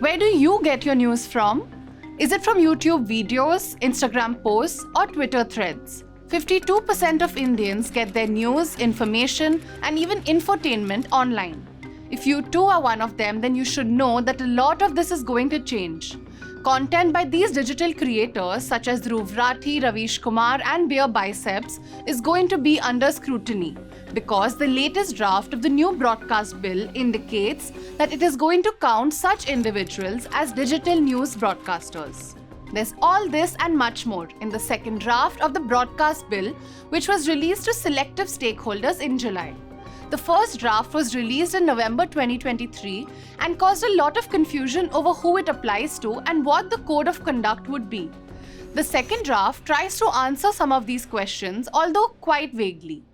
Where do you get your news from? Is it from YouTube videos, Instagram posts, or Twitter threads? 52% of Indians get their news, information, and even infotainment online. If you too are one of them, then you should know that a lot of this is going to change. Content by these digital creators such as Dhruv Rathee, Ravish Kumar, and BeerBiceps is going to be under scrutiny because the latest draft of the new broadcast bill indicates that it is going to count such individuals as digital news broadcasters. There's all this and much more in the second draft of the broadcast bill, which was released to selective stakeholders in July. The first draft was released in November 2023 and caused a lot of confusion over who it applies to and what the code of conduct would be. The second draft tries to answer some of these questions, although quite vaguely.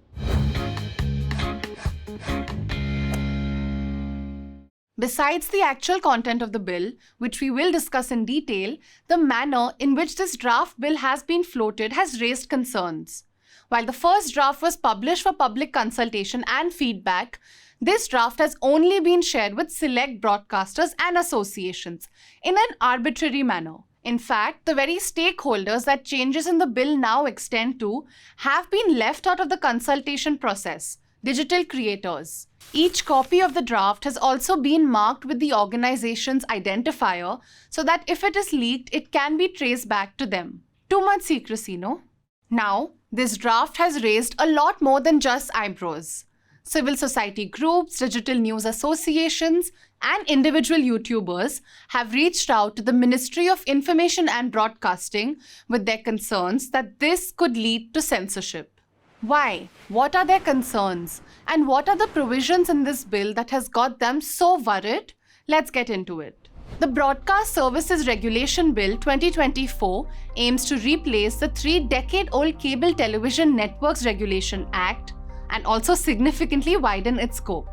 Besides the actual content of the bill, which we will discuss in detail, the manner in which this draft bill has been floated has raised concerns. While the first draft was published for public consultation and feedback, this draft has only been shared with select broadcasters and associations in an arbitrary manner. In fact, the very stakeholders that changes in the bill now extend to have been left out of the consultation process: digital creators. Each copy of the draft has also been marked with the organization's identifier so that if it is leaked, it can be traced back to them. Too much secrecy, no? Now, this draft has raised a lot more than just eyebrows. Civil society groups, digital news associations, and individual YouTubers have reached out to the Ministry of Information and Broadcasting with their concerns that this could lead to censorship. Why? What are their concerns? And what are the provisions in this bill that has got them so worried? Let's get into it. The Broadcast Services Regulation Bill 2024 aims to replace the 3-decade-old Cable Television Networks Regulation Act and also significantly widen its scope.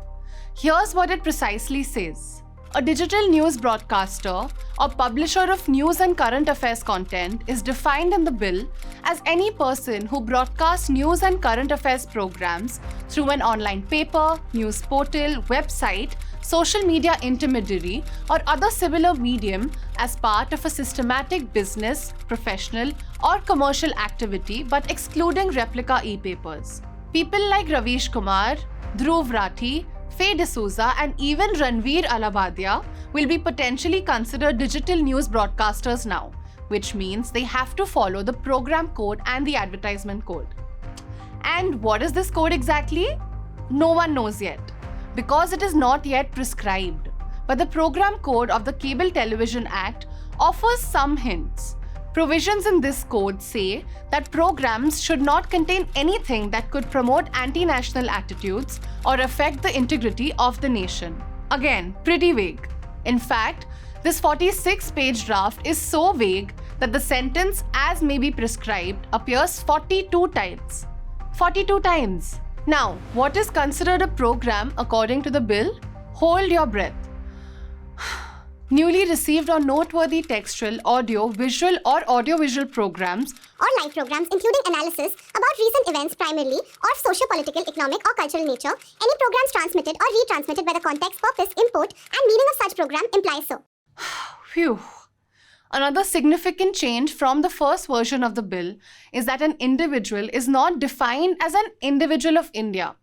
Here's what it precisely says. A digital news broadcaster or publisher of news and current affairs content is defined in the bill as any person who broadcasts news and current affairs programs through an online paper, news portal, website, social media intermediary, or other similar medium as part of a systematic business, professional, or commercial activity, but excluding replica e-papers. People like Ravish Kumar, Dhruv Rathee, Faye D'Souza, and even Ranveer Alabadia will be potentially considered digital news broadcasters now, which means they have to follow the program code and the advertisement code. And what is this code exactly? No one knows yet, because it is not yet prescribed. But the program code of the Cable Television Act offers some hints. Provisions in this code say that programs should not contain anything that could promote anti-national attitudes or affect the integrity of the nation. Again, pretty vague. In fact, this 46-page draft is so vague that the sentence "as may be prescribed" appears 42 times. 42 times! Now, what is considered a program according to the bill? Hold your breath. Newly received or noteworthy textual, audio, visual or audiovisual programs or live programs including analysis about recent events primarily of socio-political, economic or cultural nature, any programs transmitted or retransmitted where the context, purpose, import and meaning of such program implies so. Phew. Another significant change from the first version of the bill is that an individual is not defined as an individual of India.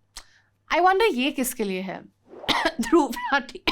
I wonder ये किसके लिए है? Dhruv Rathee.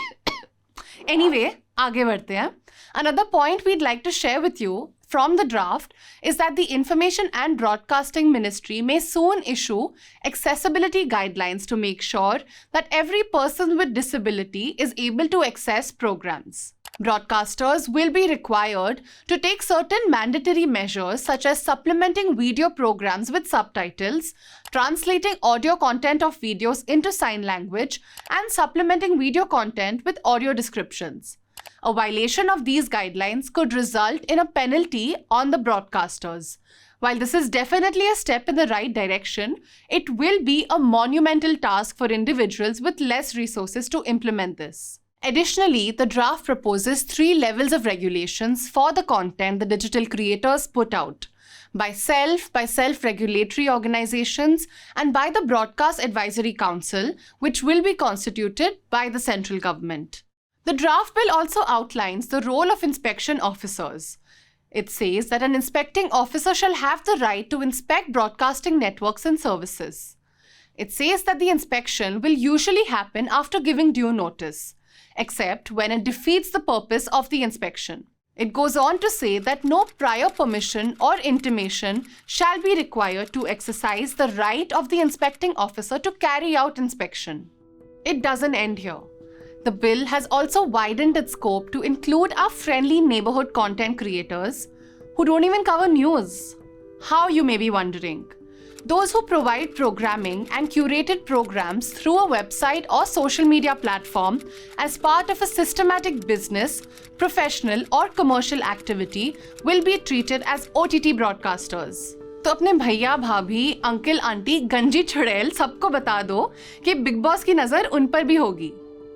Anyway, आगे बढ़ते हैं. Another point we'd like to share with you from the draft is that the Information and Broadcasting Ministry may soon issue accessibility guidelines to make sure that every person with disability is able to access programs. Broadcasters will be required to take certain mandatory measures such as supplementing video programs with subtitles, translating audio content of videos into sign language, and supplementing video content with audio descriptions. A violation of these guidelines could result in a penalty on the broadcasters. While this is definitely a step in the right direction, it will be a monumental task for individuals with less resources to implement this. Additionally, the draft proposes 3 levels of regulations for the content the digital creators put out: by self-regulatory organizations, and by the Broadcast Advisory Council, which will be constituted by the central government. The draft bill also outlines the role of inspection officers. It says that an inspecting officer shall have the right to inspect broadcasting networks and services. It says that the inspection will usually happen after giving due notice, except when it defeats the purpose of the inspection. It goes on to say that no prior permission or intimation shall be required to exercise the right of the inspecting officer to carry out inspection. It doesn't end here. The bill has also widened its scope to include our friendly neighborhood content creators who don't even cover news. How, you may be wondering? Those who provide programming and curated programs through a website or social media platform as part of a systematic business, professional or commercial activity will be treated as OTT broadcasters. तो अपने भैया भाभी uncle aunty गंजी छुड़ैल सबको बता दो कि big boss की नज़र उन पर भी होगी.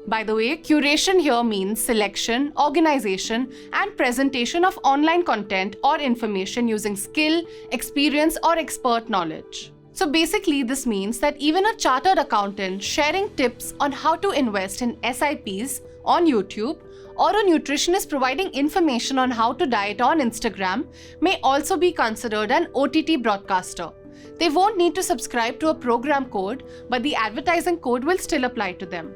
By the way, curation here means selection, organization, and presentation of online content or information using skill, experience, or expert knowledge. So basically, this means that even a chartered accountant sharing tips on how to invest in SIPs on YouTube or a nutritionist providing information on how to diet on Instagram may also be considered an OTT broadcaster. They won't need to subscribe to a program code, but the advertising code will still apply to them.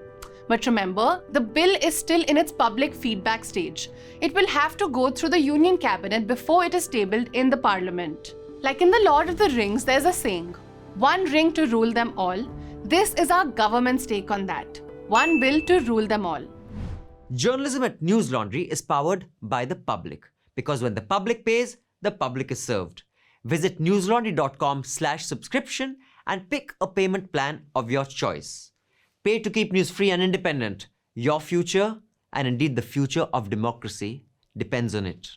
But remember, the bill is still in its public feedback stage. It will have to go through the Union Cabinet before it is tabled in the Parliament. Like in The Lord of the Rings, there's a saying, one ring to rule them all. This is our government's take on that. One bill to rule them all. Journalism at News Laundry is powered by the public, because when the public pays, the public is served. Visit newslaundry.com/subscription and pick a payment plan of your choice. Pay to keep news free and independent. Your future, and indeed the future of democracy, depends on it.